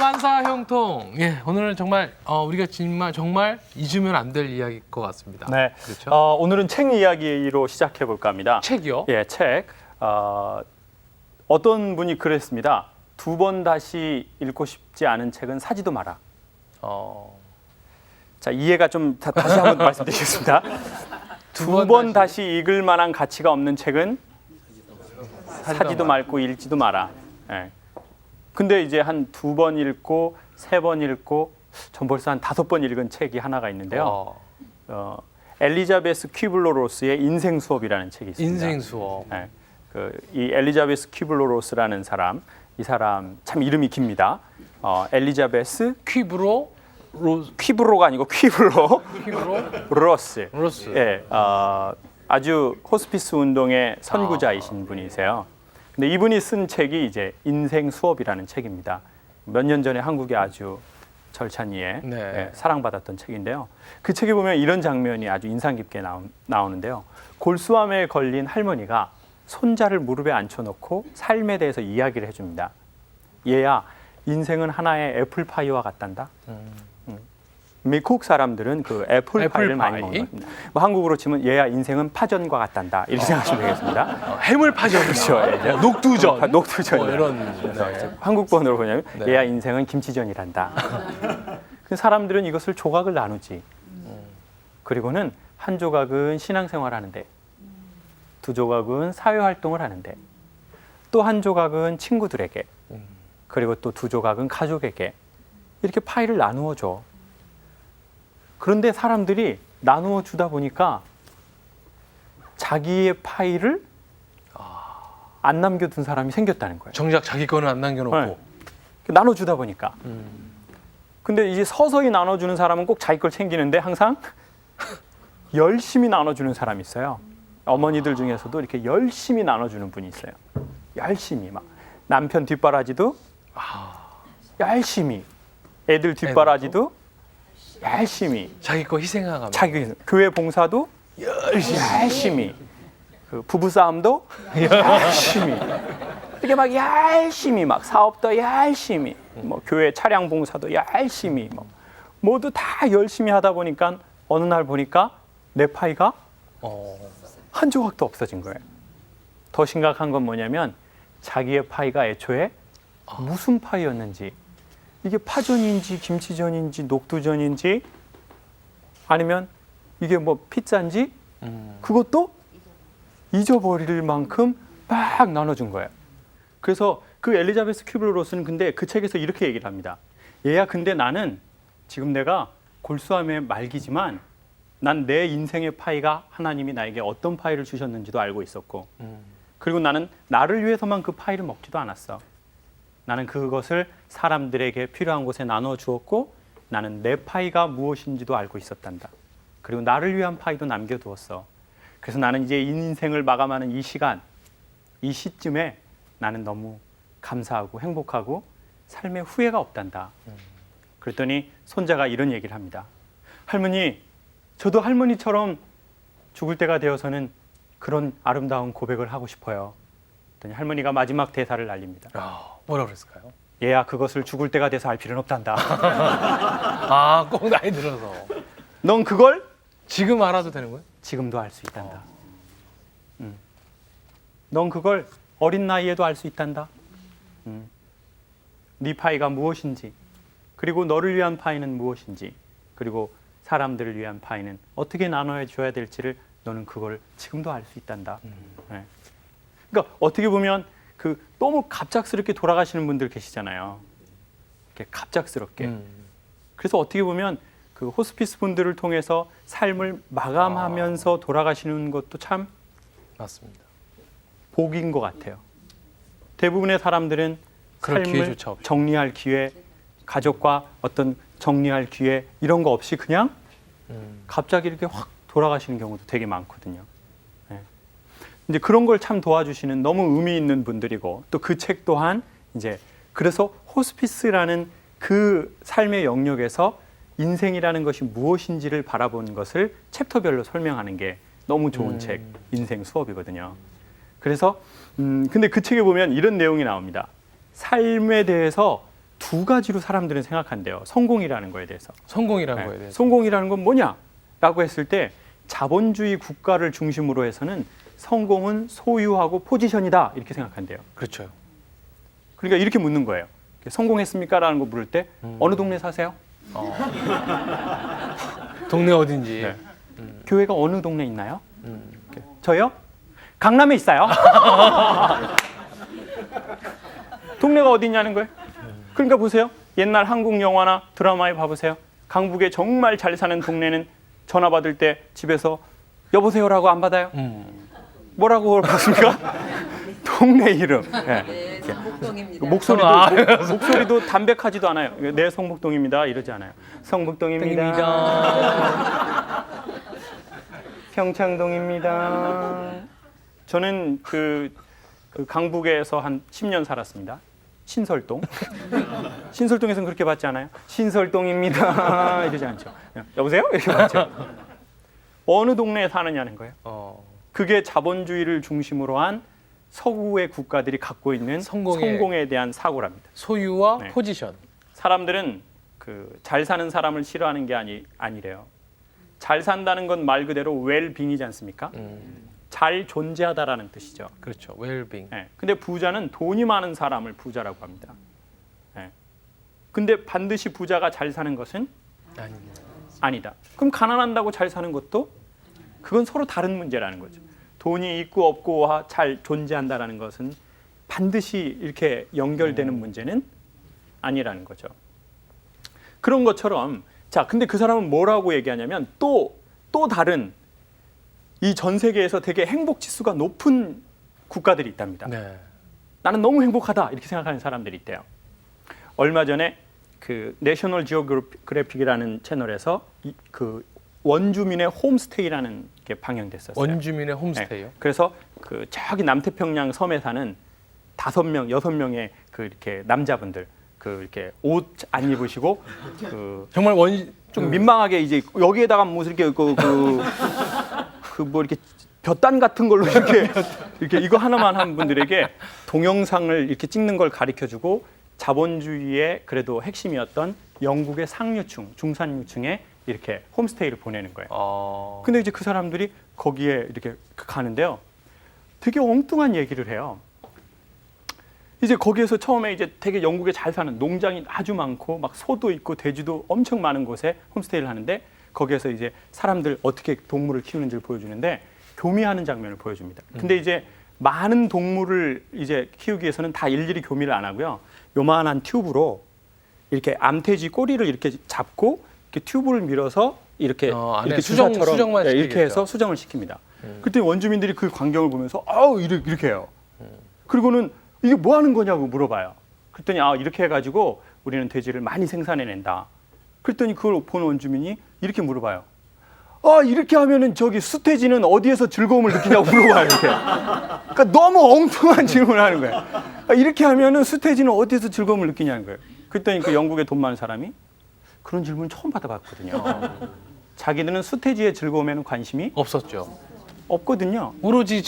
만사형통. 예, 오늘은 정말 우리가 정말 잊으면 안 될 이야기일 것 같습니다. 네. 그렇죠? 오늘은 책 이야기로 시작해 볼까 합니다. 책이요? 예, 책. 어떤 분이 그랬습니다. 2번 다시 읽고 싶지 않은 책은 사지도 마라. 자, 이해가 좀 다시 한번 말씀드리겠습니다. 2번 다시 읽을 만한 가치가 없는 책은 사지도 말고 읽지도 마라. 예. 근데 이제 한 2번 읽고 3번 읽고 전 벌써 한 5번 읽은 책이 하나가 있는데요. 엘리자베스 퀴블러-로스의 인생 수업이라는 책이 있습니다. 인생 수업. 예. 이 엘리자베스 퀴블러-로스라는 사람, 이 사람 참 이름이 깁니다. 엘리자베스 퀴브로가 아니고 퀴블러 로스. 로스. 예, 아주 호스피스 운동의 선구자이신 분이세요. 근데 이분이 쓴 책이 이제 인생 수업이라는 책입니다. 몇 년 전에 한국에 아주 절찬리에 네. 예, 사랑받았던 책인데요. 그 책에 보면 이런 장면이 아주 인상 깊게 나오는데요. 골수암에 걸린 할머니가 손자를 무릎에 앉혀놓고 삶에 대해서 이야기를 해줍니다. 얘야, 인생은 하나의 애플파이와 같단다. 미국 사람들은 그 애플파이를 많이 먹습니다. 뭐 한국으로 치면 얘야, 인생은 파전과 같단다. 이렇게 생각하시면 되겠습니다. 해물파전. 그렇죠. 예. 녹두전. 녹두전. 이런. 네. 한국번으로 보냐면 얘야, 인생은 김치전이란다. 사람들은 이것을 조각을 나누지. 그리고는 한 조각은 신앙생활하는데, 2 조각은 사회활동을 하는데, 또 한 조각은 친구들에게, 그리고 또 2 조각은 가족에게 이렇게 파이를 나누어 줘. 그런데 사람들이 나누어 주다 보니까 자기의 파이를 안 남겨둔 사람이 생겼다는 거예요. 정작 자기 거는 안 남겨놓고. 네. 나눠주다 보니까. 근데 이제 서서히 나눠주는 사람은 꼭 자기 걸 챙기는데 항상 열심히 나눠주는 사람이 있어요. 어머니들 중에서도 이렇게 열심히 나눠주는 분이 있어요. 열심히 막 남편 뒷바라지도 열심히, 애들 뒷바라지도 열심히, 자기 거 희생하면서. 자기 교회 봉사도 열심히, 그 부부 싸움도 열심히, 이렇게 막 열심히, 막 사업도 열심히, 뭐 교회 차량 봉사도 열심히, 뭐 모두 다 열심히 하다 보니까 어느 날 보니까 내 파이가 한 조각도 없어진 거예요. 더 심각한 건 뭐냐면 자기의 파이가 애초에 무슨 파이였는지, 이게 파전인지 김치전인지 녹두전인지 아니면 이게 뭐 피자인지 그것도 잊어버릴 만큼 막 나눠준 거예요. 그래서 그 엘리자베스 퀴블러-로스는 근데 그 책에서 이렇게 얘기를 합니다. 얘야, 근데 나는 지금 내가 골수암의 말기지만 난 내 인생의 파이가 하나님이 나에게 어떤 파이를 주셨는지도 알고 있었고, 그리고 나는 나를 위해서만 그 파이를 먹지도 않았어. 나는 그것을 사람들에게 필요한 곳에 나눠 주었고, 나는 내 파이가 무엇인지도 알고 있었단다. 그리고 나를 위한 파이도 남겨두었어. 그래서 나는 이제 인생을 마감하는 이 시간, 이 시점에 나는 너무 감사하고 행복하고 삶에 후회가 없단다. 그랬더니 손자가 이런 얘기를 합니다. 할머니, 저도 할머니처럼 죽을 때가 되어서는 그런 아름다운 고백을 하고 싶어요. 그랬더니 할머니가 마지막 대사를 날립니다. 뭐라 그랬을까요? 얘야, 그것을 죽을 때가 돼서 알 필요는 없단다. 꼭 나이 들어서. 넌 그걸 지금 알아도 되는 거예요? 지금도 알 수 있단다. 넌 그걸 어린 나이에도 알 수 있단다. 네 파이가 무엇인지, 그리고 너를 위한 파이는 무엇인지, 그리고 사람들을 위한 파이는 어떻게 나눠 줘야 될지를 너는 그걸 지금도 알 수 있단다. 네. 그러니까 어떻게 보면 그 너무 갑작스럽게 돌아가시는 분들 계시잖아요. 이렇게 갑작스럽게. 그래서 어떻게 보면 그 호스피스 분들을 통해서 삶을 마감하면서 돌아가시는 것도 참 맞습니다. 복인 것 같아요. 대부분의 사람들은 그럴 삶을 기회조차 없이. 정리할 기회, 가족과 어떤 정리할 기회 이런 거 없이 그냥 갑자기 이렇게 확 돌아가시는 경우도 되게 많거든요. 네. 이제 그런 걸 참 도와주시는 너무 의미 있는 분들이고, 또 그 책 또한 이제 그래서 호스피스라는 그 삶의 영역에서 인생이라는 것이 무엇인지를 바라보는 것을 챕터별로 설명하는 게 너무 좋은 책, 인생 수업이거든요. 그래서 근데 그 책에 보면 이런 내용이 나옵니다. 삶에 대해서 두 가지로 사람들은 생각한대요. 성공이라는 거에 대해서. 성공이라는 네. 거에 대해서. 성공이라는 건 뭐냐라고 했을 때 자본주의 국가를 중심으로 해서는 성공은 소유하고 포지션이다 이렇게 생각한대요. 그렇죠. 그러니까 이렇게 묻는 거예요. 성공했습니까? 라는 거 물을 때 어느 동네 사세요? 동네 어딘지. 네. 교회가 어느 동네 있나요? 저요? 강남에 있어요. 동네가 어디 있냐는 거예요. 그러니까 보세요. 옛날 한국 영화나 드라마에 봐보세요. 강북에 정말 잘 사는 동네는 전화 받을 때 집에서 여보세요라고 안 받아요. 뭐라고 받습니까? 동네 이름. 네. 네, 성북동입니다. 목소리도 담백하지도 않아요. 네, 성북동입니다. 이러지 않아요. 성북동입니다. 평창동입니다. 저는 그 강북에서 한 10년 살았습니다. 신설동. 신설동에서는 그렇게 받지 않아요? 신설동입니다. 이러지 않죠. 여보세요? 이렇게 받죠. 어느 동네에 사느냐는 거예요. 그게 자본주의를 중심으로 한 서구의 국가들이 갖고 있는 성공에 대한 사고랍니다. 소유와 네. 포지션. 사람들은 잘 사는 사람을 싫어하는 게 아니래요. 잘 산다는 건 말 그대로 웰빙이지 않습니까? 잘 존재하다라는 뜻이죠. 그렇죠. 웰빙. 네. 근데 부자는 돈이 많은 사람을 부자라고 합니다. 네. 근데 반드시 부자가 잘 사는 것은 아니다. 그럼 가난한다고 잘 사는 것도 그건 서로 다른 문제라는 거죠. 돈이 있고 없고 잘 존재한다라는 것은 반드시 이렇게 연결되는 문제는 아니라는 거죠. 그런 것처럼 자, 근데 그 사람은 뭐라고 얘기하냐면 또 다른 이 전 세계에서 되게 행복 지수가 높은 국가들이 있답니다. 네. 나는 너무 행복하다 이렇게 생각하는 사람들이 있대요. 얼마 전에 그 내셔널 지오그래픽이라는 채널에서 그 원주민의 홈스테이라는 게 방영됐었어요. 원주민의 홈스테이요. 네. 그래서 그 저기 남태평양 섬에 사는 5명, 6명의 그 이렇게 남자분들 그 이렇게 옷 안 입으시고 그 정말 좀 민망하게 이제 여기에다가 무슨 이렇게 뭐 이렇게 볕단 같은 걸로 이렇게 이거 하나만 한 분들에게 동영상을 이렇게 찍는 걸 가르쳐주고 자본주의의 그래도 핵심이었던 영국의 상류층, 중산층에 이렇게 홈스테이를 보내는 거예요. 근데 이제 그 사람들이 거기에 이렇게 가는데요. 되게 엉뚱한 얘기를 해요. 이제 거기에서 처음에 이제 되게 영국에 잘 사는 농장이 아주 많고 막 소도 있고 돼지도 엄청 많은 곳에 홈스테이를 하는데 거기에서 이제 사람들 어떻게 동물을 키우는지를 보여주는데 교미하는 장면을 보여줍니다. 근데 이제 많은 동물을 이제 키우기 위해서는 다 일일이 교미를 안 하고요. 요만한 튜브로 이렇게 암돼지 꼬리를 이렇게 잡고 이렇게 튜브를 밀어서 이렇게 주사처럼 수정만 이렇게 해서 수정을 시킵니다. 그때 원주민들이 그 광경을 보면서 아우 이렇게 해요. 그리고는 이게 뭐 하는 거냐고 물어봐요. 그랬더니 이렇게 해가지고 우리는 돼지를 많이 생산해낸다. 그랬더니 그걸 본 원주민이 이렇게 물어봐요. 이렇게 하면은 저기 수태지는 어디에서 즐거움을 느끼냐고 물어봐요. 이렇게. 그러니까 너무 엉뚱한 질문을 하는 거예요. 이렇게 하면은 수태지는 어디에서 즐거움을 느끼냐는 거예요. 그랬더니 그 영국에 돈 많은 사람이 그런 질문 처음 받아봤거든요. 자기들은 수태지의 즐거움에는 관심이 없거든요. 오로지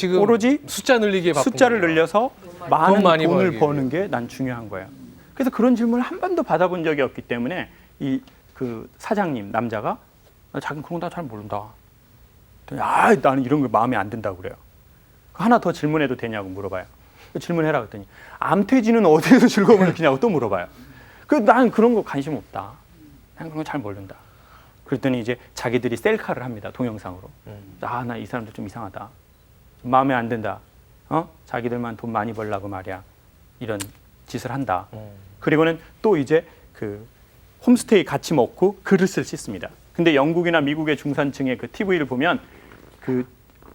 숫자 늘리기에 바쁜 숫자를 거예요. 늘려서 많은 많이 돈을 벌기 버는 게 난 중요한 거예요. 그래서 그런 질문을 한 번도 받아본 적이 없기 때문에 그 사장님 남자가 자기는 그런 거 다 잘 모른다. 나는 이런 거 마음에 안 든다고 그래요. 하나 더 질문해도 되냐고 물어봐요. 질문해라 그랬더니 암돼지는 어디에서 즐거움을 느끼냐고 또 물어봐요. 난 그런 거 관심 없다. 난 그런 거 잘 모른다. 그랬더니 이제 자기들이 셀카를 합니다. 동영상으로. 나 이 사람들 좀 이상하다. 좀 마음에 안 든다. 자기들만 돈 많이 벌라고 말이야. 이런 짓을 한다. 그리고는 또 이제 그 홈스테이 같이 먹고 그릇을 씻습니다. 근데 영국이나 미국의 중산층의 그 TV를 보면 그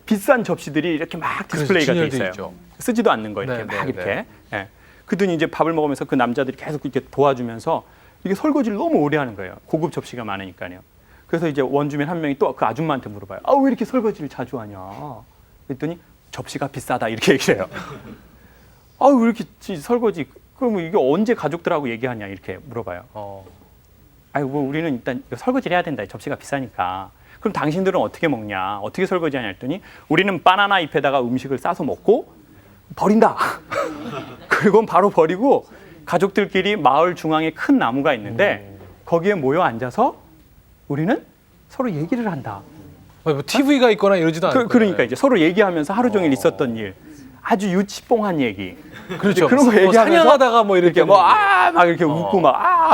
비싼 접시들이 이렇게 막 디스플레이가 돼 있어요. 쓰지도 않는 거 이렇게 막 이렇게. 네. 그랬더니 이제 밥을 먹으면서 그 남자들이 계속 이렇게 도와주면서 이게 설거지를 너무 오래 하는 거예요. 고급 접시가 많으니까요. 그래서 이제 원주민 한 명이 또 그 아줌마한테 물어봐요. 왜 이렇게 설거지를 자주 하냐? 그랬더니 접시가 비싸다 이렇게 얘기를 해요. 왜 이렇게 설거지? 그럼 이게 언제 가족들하고 얘기하냐 이렇게 물어봐요. 뭐 우리는 일단 설거지를 해야 된다. 접시가 비싸니까. 그럼 당신들은 어떻게 먹냐? 어떻게 설거지하냐 했더니 우리는 바나나 잎에다가 음식을 싸서 먹고 버린다. 그리고 바로 버리고 가족들끼리 마을 중앙에 큰 나무가 있는데 거기에 모여 앉아서 우리는 서로 얘기를 한다. 뭐 TV가 있거나 이러지도 않고. 그러니까 이제 서로 얘기하면서 하루 종일 있었던 일, 아주 유치뽕한 얘기. 그렇죠. 그런 거 뭐 얘기하면서 사냥하다가 뭐 이렇게 막 이렇게 웃고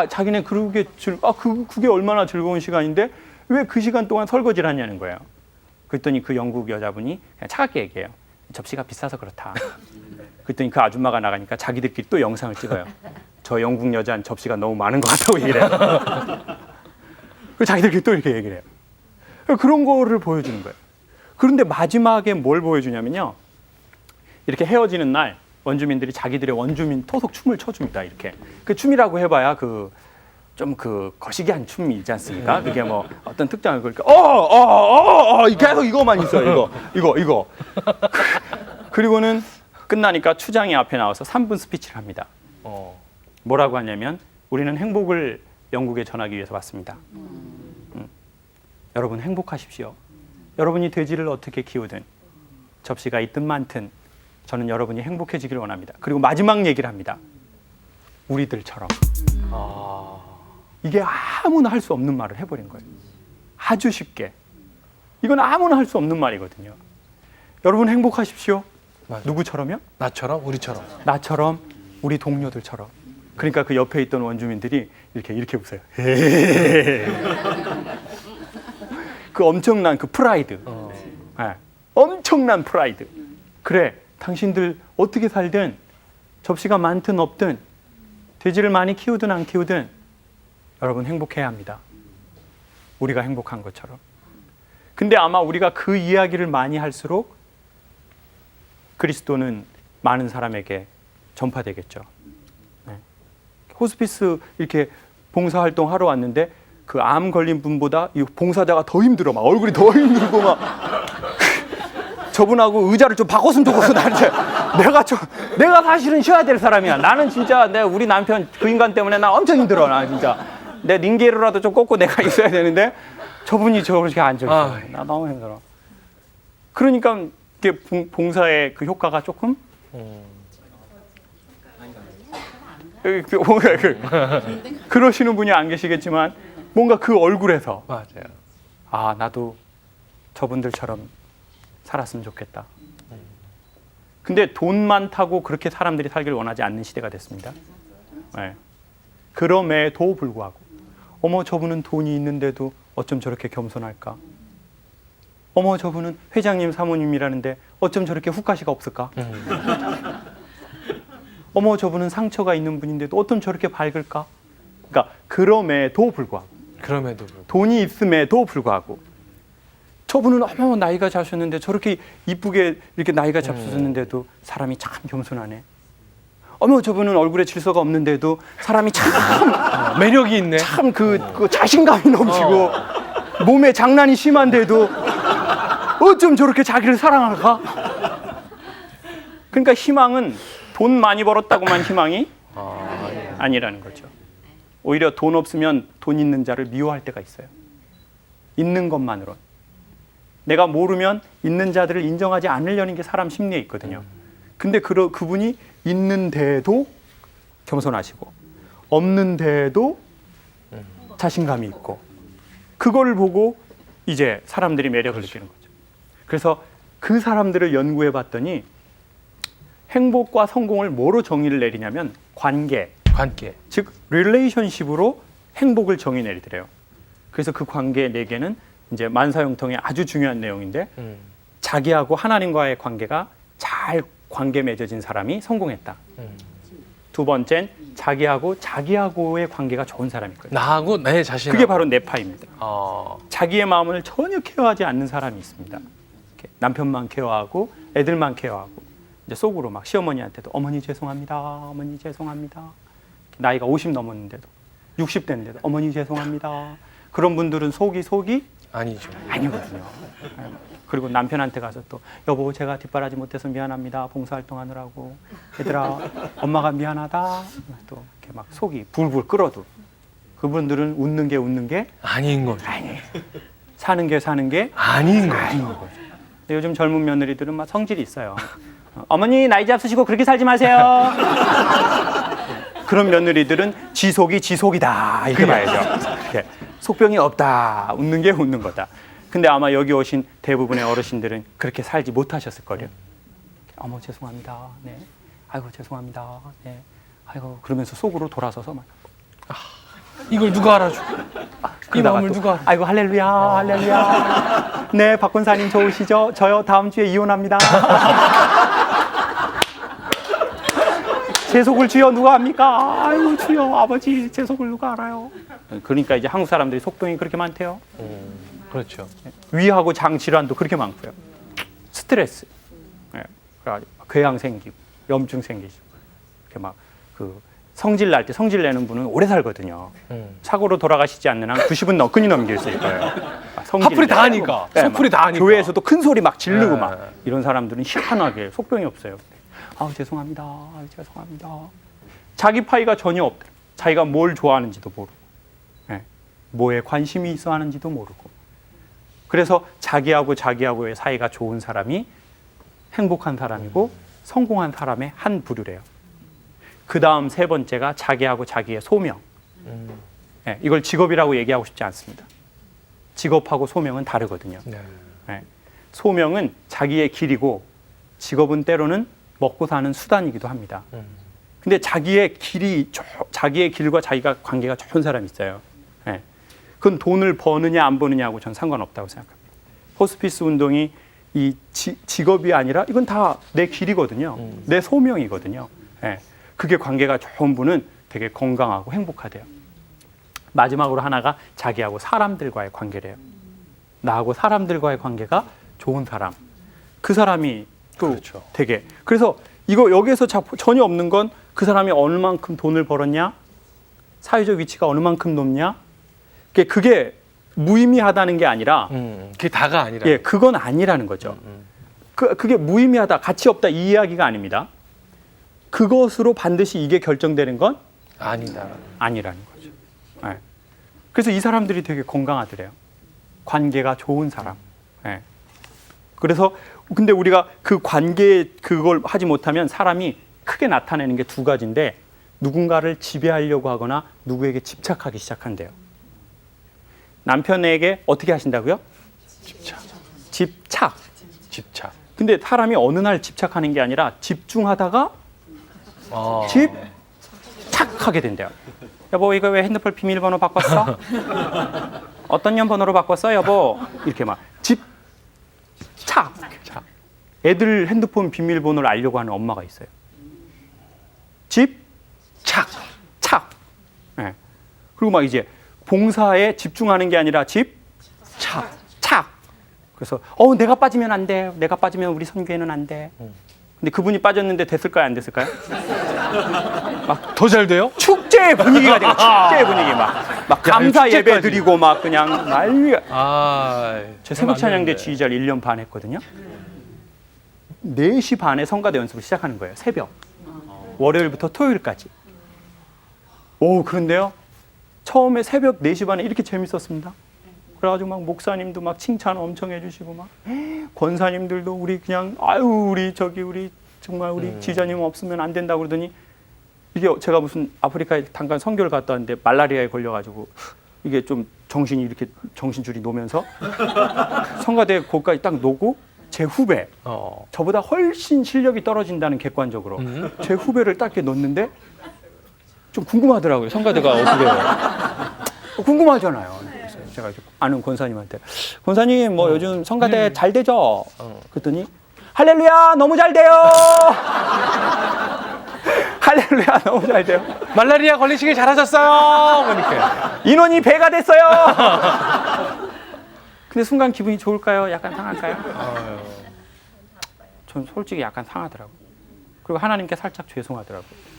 자기네 그게 얼마나 즐거운 시간인데 왜 그 시간 동안 설거지를 하냐는 거예요. 그랬더니 그 영국 여자분이 그냥 차갑게 얘기해요. 접시가 비싸서 그렇다. 그랬더니 그 아줌마가 나가니까 자기들끼리 또 영상을 찍어요. 저 영국 여자는 접시가 너무 많은 것 같다고 얘기를 해요. 그 자기들끼리 또 이렇게 얘기를 해요. 그런 거를 보여주는 거예요. 그런데 마지막에 뭘 보여주냐면요. 이렇게 헤어지는 날 원주민들이 자기들의 원주민 토속 춤을 춰줍니다. 이렇게 그 춤이라고 해봐야 좀 거시기한 춤이 있지 않습니까? 그게 뭐 어떤 특정을 그러니까 계속 이거만 있어요. 이거. 그리고는 끝나니까 추장이 앞에 나와서 3분 스피치를 합니다. 뭐라고 하냐면 우리는 행복을 영국에 전하기 위해서 왔습니다. 여러분 행복하십시오. 여러분이 돼지를 어떻게 키우든 접시가 있든 많든 저는 여러분이 행복해지기를 원합니다. 그리고 마지막 얘기를 합니다. 우리들처럼. 이게 아무나 할 수 없는 말을 해버린 거예요. 아주 쉽게. 이건 아무나 할 수 없는 말이거든요. 여러분 행복하십시오. 맞아. 누구처럼요? 나처럼, 우리처럼. 나처럼, 우리 동료들처럼. 그러니까 그 옆에 있던 원주민들이 이렇게 웃어요. 그 엄청난 그 프라이드. 네. 엄청난 프라이드. 그래, 당신들 어떻게 살든 접시가 많든 없든 돼지를 많이 키우든 안 키우든 여러분 행복해야 합니다. 우리가 행복한 것처럼. 근데 아마 우리가 그 이야기를 많이 할수록 그리스도는 많은 사람에게 전파되겠죠. 네. 호스피스 이렇게 봉사활동 하러 왔는데 그 암 걸린 분보다 이 봉사자가 더 힘들어. 막 얼굴이 더 힘들고 막 저분하고 의자를 좀 바꿨으면 좋겠어. 나한테 내가 사실은 쉬어야 될 사람이야. 나는 진짜 우리 남편 그 인간 때문에 나 엄청 힘들어. 나 진짜 내 링게로라도 좀 꽂고 내가 있어야 되는데 저분이 저렇게 앉아 있어. 나 너무 힘들어. 그러니까 이게 봉사의 그 효과가 조금 그러시는 분이 안 계시겠지만 뭔가 그 얼굴에서 맞아요. 나도 저분들처럼 살았으면 좋겠다. 근데 돈 많다고 그렇게 사람들이 살기를 원하지 않는 시대가 됐습니다. 네. 그럼에도 불구하고 어머 저분은 돈이 있는데도 어쩜 저렇게 겸손할까? 어머 저분은 회장님 사모님이라는데 어쩜 저렇게 후가시가 없을까? 어머 저분은 상처가 있는 분인데도 어쩜 저렇게 밝을까? 그러니까 그럼에도 불구하고 돈이 있음에도 불구하고 저분은 어머 나이가 자셨는데 저렇게 이쁘게 이렇게 나이가 잡수셨는데도 사람이 참 겸손하네. 어머 저분은 얼굴에 질서가 없는데도 사람이 참 매력이 있네. 참 그 자신감이 넘치고 몸에 장난이 심한데도 어쩜 저렇게 자기를 사랑할까? 그러니까 희망은 돈 많이 벌었다고만 희망이 아니라는 거죠. 오히려 돈 없으면 돈 있는 자를 미워할 때가 있어요. 있는 것만으로. 내가 모르면 있는 자들을 인정하지 않으려는 게 사람 심리에 있거든요. 근데 그분이 있는데도 겸손하시고 없는데도 자신감이 있고 그걸 보고 이제 사람들이 매력을 느끼는 거죠. 그래서 그 사람들을 연구해 봤더니 행복과 성공을 뭐로 정의를 내리냐면 관계, 즉 릴레이션십으로 행복을 정의 내리더래요. 그래서 그 관계 4개는 이제 만사형통의 아주 중요한 내용인데 자기하고 하나님과의 관계가 잘 관계 맺어진 사람이 성공했다. 두 번째는 자기하고의 관계가 좋은 사람일 거예요. 나하고 내 자신. 그게 바로 네파입니다. 자기의 마음을 전혀 케어하지 않는 사람이 있습니다. 남편만 케어하고 애들만 케어하고 이제 속으로 막 시어머니한테도 어머니 죄송합니다. 어머니 죄송합니다. 나이가 50 넘었는데도 60 됐는데도 어머니 죄송합니다. 그런 분들은 속이 아니거든요. 그리고 남편한테 가서 또 여보 제가 뒷바라지 못해서 미안합니다. 봉사활동하느라고. 얘들아 엄마가 미안하다. 또 이렇게 막 속이 불불 끓어도 그분들은 웃는 게 아닌 거죠. 사는 게 아닌 거죠. 요즘 젊은 며느리들은 막 성질이 있어요. 어머니 나이 잡수시고 그렇게 살지 마세요. 그런 며느리들은 지속이다 이렇게 봐야죠. 이렇게 속병이 없다, 웃는 게 웃는 거다. 근데 아마 여기 오신 대부분의 어르신들은 그렇게 살지 못하셨을 거예요. 어머 죄송합니다. 네. 아이고 죄송합니다. 네. 아이고 그러면서 속으로 돌아서서 막 이걸 누가 알아줘? 이 마음을 또, 누가 알아? 아이고 할렐루야 할렐루야. 네 박 권사님 좋으시죠? 저요 다음 주에 이혼합니다. 제 속을 주여 누가 압니까? 아이고 주여 아버지 제 속을 누가 알아요? 그러니까 이제 한국 사람들이 속병이 그렇게 많대요. 그렇죠. 위하고 장 질환도 그렇게 많고요. 스트레스, 궤양 생기고 염증 생기죠. 이렇게 막 그 성질 날 때 성질 내는 분은 오래 살거든요. 사고로 돌아가시지 않는 한 90은 너끈히 넘길 수 있어요. 화풀이 다 하니까. 소풀이 다 하니까. 교회에서도 큰 소리 막 지르고 네. 막 이런 사람들은 희한하게 속병이 없어요. 아우 죄송합니다. 아우 죄송합니다. 자기 파이가 전혀 없대. 자기가 뭘 좋아하는지도 모르고, 뭐에 관심이 있어 하는지도 모르고. 그래서 자기하고의 사이가 좋은 사람이 행복한 사람이고 성공한 사람의 한 부류래요. 그 다음 세 번째가 자기하고 자기의 소명. 이걸 직업이라고 얘기하고 싶지 않습니다. 직업하고 소명은 다르거든요. 소명은 자기의 길이고 직업은 때로는 먹고 사는 수단이기도 합니다. 근데 자기의 길과 자기가 관계가 좋은 사람이 있어요. 그건 돈을 버느냐 안 버느냐하고 전 상관없다고 생각합니다. 호스피스 운동이 이 직업이 아니라 이건 다 내 길이거든요. 내 소명이거든요. 그게 관계가 좋은 분은 되게 건강하고 행복하대요. 마지막으로 하나가 자기하고 사람들과의 관계래요. 나하고 사람들과의 관계가 좋은 사람. 그 사람이 또 그렇죠. 되게 그래서 이거 여기에서 전혀 없는 건 그 사람이 어느 만큼 돈을 벌었냐, 사회적 위치가 어느 만큼 높냐, 그게 무의미하다는 게 아니라 그게 다가 아니라. 그건 아니라는 거죠. 그게 무의미하다, 가치 없다 이 이야기가 아닙니다. 그것으로 반드시 이게 결정되는 건 아니다. 아니라는 거죠. 그래서 이 사람들이 되게 건강하더래요. 관계가 좋은 사람. 그래서 근데 우리가 그 관계에 그걸 하지 못하면 사람이 크게 나타내는 게 두 가지인데 누군가를 지배하려고 하거나 누구에게 집착하기 시작한대요. 남편에게 어떻게 하신다고요? 집착. 근데 사람이 어느 날 집착하는 게 아니라 집중하다가 집착하게 된대요. 여보 이거 왜 핸드폰 비밀번호 바꿨어? 어떤 년 번호로 바꿨어 여보? 이렇게 막 집착. 애들 핸드폰 비밀번호를 알려고 하는 엄마가 있어요. 집착. 그리고 막 이제 봉사에 집중하는 게 아니라 집착. 그래서 내가 빠지면 안 돼. 내가 빠지면 우리 선교회는 안 돼. 근데 그분이 빠졌는데 됐을까요? 안 됐을까요? 막 더 잘 돼요? 축제 분위기가 되고 축제 분위기 막 감사 예배 드리고 막 그냥 난리가. 제 새벽 찬양대 지휘자를 1년 반 했거든요. 4시 반에 성가대 연습을 시작하는 거예요. 새벽. 월요일부터 토요일까지. 그런데요. 처음에 새벽 4시 반에 이렇게 재밌었습니다. 그래가지고 막 목사님도 막 칭찬 엄청 해주시고 막 권사님들도 우리 그냥 우리 정말 우리 지자님 없으면 안 된다고 그러더니 이게 제가 무슨 아프리카에 잠깐 선교를 갔다 왔는데 말라리아에 걸려가지고 이게 좀 정신줄이 노면서 성가대 거기까지 딱 놓고 제 후배 저보다 훨씬 실력이 떨어진다는 객관적으로 제 후배를 딱 이렇게 놓는데 좀 궁금하더라고요. 성가대가 어떻게 해요? 궁금하잖아요. 그래서 제가 아는 권사님한테 권사님 뭐 요즘 성가대 잘 되죠? 그랬더니 할렐루야 너무 잘 돼요. 할렐루야 너무 잘 돼요. 말라리아 걸리시길 잘하셨어요. 그러니까 인원이 배가 됐어요. 근데 순간 기분이 좋을까요? 약간 상할까요? 전 솔직히 약간 상하더라고요. 그리고 하나님께 살짝 죄송하더라고요.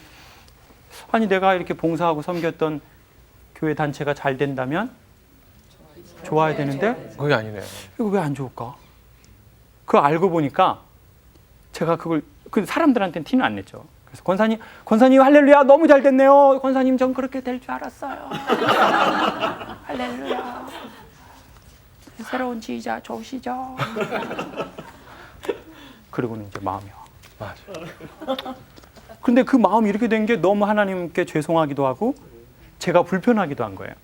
아니 내가 이렇게 봉사하고 섬겼던 교회 단체가 잘 된다면 좋아야 되는데 그게 아니네요. 이거 왜 안 좋을까? 그거 알고 보니까 제가 그걸 사람들한테는 티는 안 냈죠. 그래서 권사님 할렐루야 너무 잘 됐네요. 권사님 전 그렇게 될 줄 알았어요. 할렐루야. 새로운 지휘자 좋으시죠? 그리고는 이제 마음이 와. 맞아. 근데 그 마음이 이렇게 된 게 너무 하나님께 죄송하기도 하고 제가 불편하기도 한 거예요.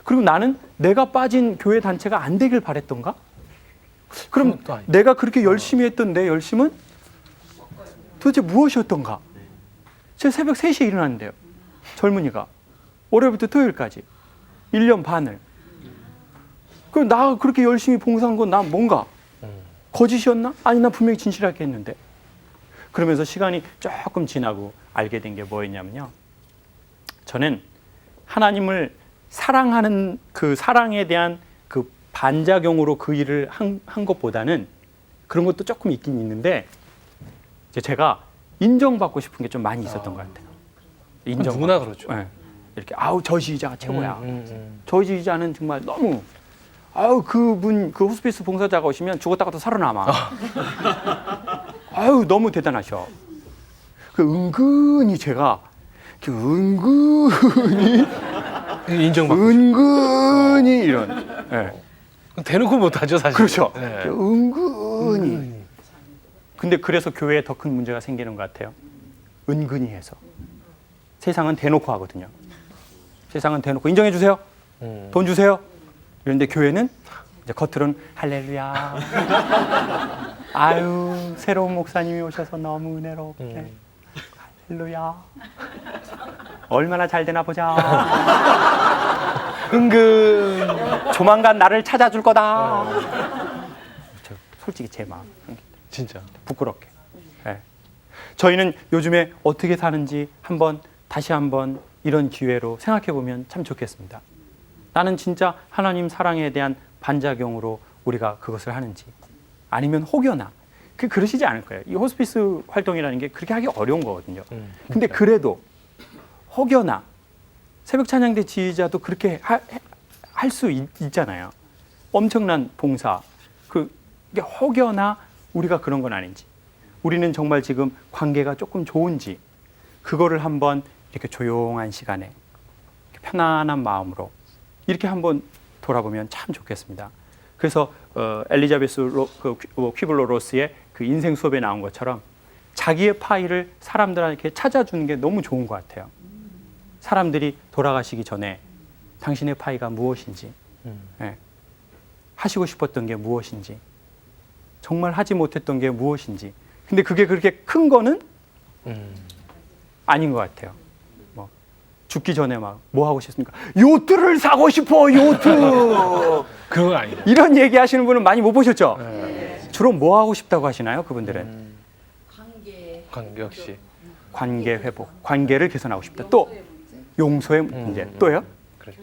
그리고 나는 내가 빠진 교회 단체가 안 되길 바랬던가? 그럼 그것도 아니고. 내가 그렇게 열심히 했던 내 열심은 도대체 무엇이었던가? 제가 새벽 3시에 일어났는데요. 젊은이가. 월요일부터 토요일까지. 1년 반을. 그럼 나 그렇게 열심히 봉사한 건 난 뭔가? 거짓이었나? 아니, 나 분명히 진실하게 했는데. 그러면서 시간이 조금 지나고 알게 된 게 뭐였냐면요. 저는 하나님을 사랑하는 그 사랑에 대한 그 반작용으로 그 일을 한 것보다는 그런 것도 조금 있긴 있는데 이제 제가 인정받고 싶은 게 좀 많이 있었던 것 같아요. 누구나 그러죠. 네. 이렇게 아우 저 지휘자가 최고야. 저 지휘자는 정말 너무 아우 그분 그 호스피스 봉사자가 오시면 죽었다가도 살아남아. 아유 너무 대단하셔. 그 은근히 제가 그 은근히 인정받고 은근히 이런. 네. 대놓고 못하죠 사실. 그렇죠. 네. 은근히. 근데 그래서 교회에 더 큰 문제가 생기는 것 같아요. 은근히 해서. 세상은 대놓고 하거든요. 세상은 대놓고 인정해 주세요. 돈 주세요. 그런데 교회는 이제 겉으로는 할렐루야. 아유 새로운 목사님이 오셔서 너무 은혜롭게. 할렐루야. 얼마나 잘 되나 보자. 은근 조만간 나를 찾아줄 거다. 저 솔직히 제 마음 진짜. 부끄럽게. 네. 저희는 요즘에 어떻게 사는지 다시 한번 이런 기회로 생각해 보면 참 좋겠습니다. 나는 진짜 하나님 사랑에 대한 반작용으로 우리가 그것을 하는지 아니면 혹여나 그러시지 않을 거예요. 이 호스피스 활동이라는 게 그렇게 하기 어려운 거거든요. 근데 그래도 혹여나 새벽 찬양대 지휘자도 그렇게 할 수 있잖아요. 엄청난 봉사. 그게 혹여나 우리가 그런 건 아닌지, 우리는 정말 지금 관계가 조금 좋은지, 그거를 한번 이렇게 조용한 시간에 이렇게 편안한 마음으로 이렇게 한번 돌아보면 참 좋겠습니다. 그래서 엘리자베스 퀴블로 로스의 그 인생 수업에 나온 것처럼 자기의 파일을 사람들에게 찾아주는 게 너무 좋은 것 같아요. 사람들이 돌아가시기 전에 당신의 파이가 무엇인지, 네. 하시고 싶었던 게 무엇인지, 정말 하지 못했던 게 무엇인지. 근데 그게 그렇게 큰 거는 아닌 것 같아요. 뭐 죽기 전에 막 뭐 하고 싶습니까? 요트를 사고 싶어, 요트. 그런 건 아니다. 이런 얘기 하시는 분은 많이 못 보셨죠? 네. 주로 뭐 하고 싶다고 하시나요, 그분들은? 관계 역시. 관계 회복, 관계를 개선하고 싶다. 또 용서의 문제. 또요? 그렇죠.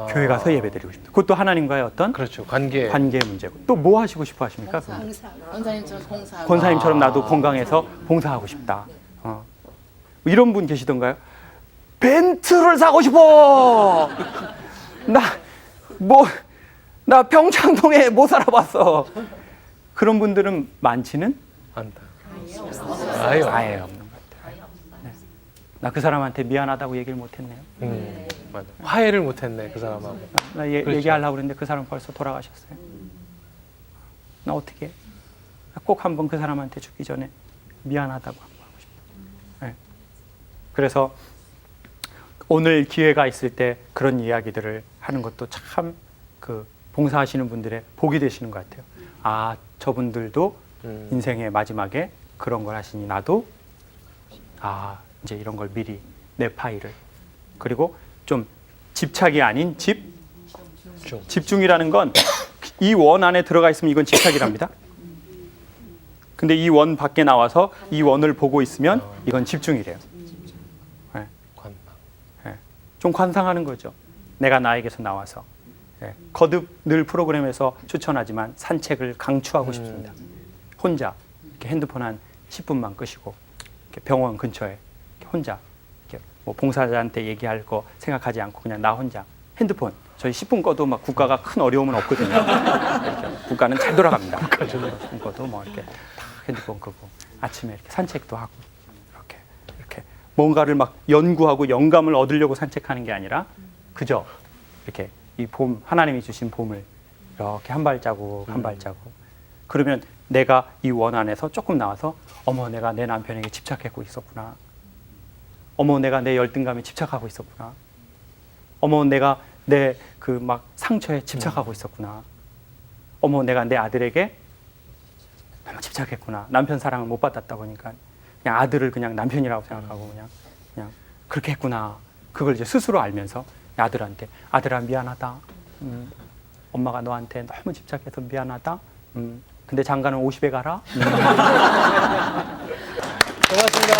교회 가서 예배드리고 싶다. 그것도 하나님과의 어떤 그렇죠. 관계의 문제고. 또 뭐 하시고 싶어 하십니까? 권사님처럼 봉사하고. 권사님처럼 나도 건강해서 봉사하고 싶다. 이런 분 계시던가요? 벤츠를 사고 싶어. 나 평창동에 못 살아봤어. 그런 분들은 많지는 안다. 아예 아예 없는 것 같아요. 네. 나 그 사람한테 미안하다고 얘기를 못했네요. 맞아. 화해를 못했네 그 사람하고. 나 그렇죠. 얘기하려고 그랬는데 그 사람 벌써 돌아가셨어요. 나 어떻게 해? 꼭 한번 그 사람한테 죽기 전에 미안하다고 한번 하고 싶다. 네. 그래서 오늘 기회가 있을 때 그런 이야기들을 하는 것도 참 그 봉사하시는 분들의 복이 되시는 것 같아요. 아, 저분들도 인생의 마지막에 그런 걸 하시니 나도 이제 이런 걸 미리 내 파일을, 그리고 좀 집착이 아닌 집중이라는 건 이 원 안에 들어가 있으면 이건 집착이랍니다. 근데 이 원 밖에 나와서 이 원을 보고 있으면 이건 집중이래요. 네. 관망. 네. 좀 관상하는 거죠. 내가 나에게서 나와서. 네. 거듭 늘 프로그램에서 추천하지만 산책을 강추하고 싶습니다. 혼자 이렇게 핸드폰 한 10분만 끄시고 이렇게 병원 근처에 이렇게 혼자 이렇게 뭐 봉사자한테 얘기할 거 생각하지 않고 그냥 나 혼자 핸드폰, 저희 10분 꺼도 막 국가가 큰 어려움은 없거든요. 이렇게 국가는 잘 돌아갑니다. 10분 꺼도 뭐 이렇게 다 핸드폰 끄고 아침에 이렇게 산책도 하고 이렇게 뭔가를 막 연구하고 영감을 얻으려고 산책하는 게 아니라 그저 이렇게 이 봄, 하나님이 주신 봄을 이렇게 한 발자국 한 발자국. 그러면 내가 이 원 안에서 조금 나와서 어머 내가 내 남편에게 집착하고 있었구나. 어머 내가 내 열등감에 집착하고 있었구나. 어머 내가 내 그 막 상처에 집착하고 있었구나. 어머 내가 내 아들에게 너무 집착했구나. 남편 사랑을 못 받았다 보니까 그냥 아들을 그냥 남편이라고 생각하고 그냥 그렇게 했구나. 그걸 이제 스스로 알면서 아들한테 아들아 미안하다. 엄마가 너한테 너무 집착해서 미안하다. 근데 장가는 50에 가라. 고맙습니다.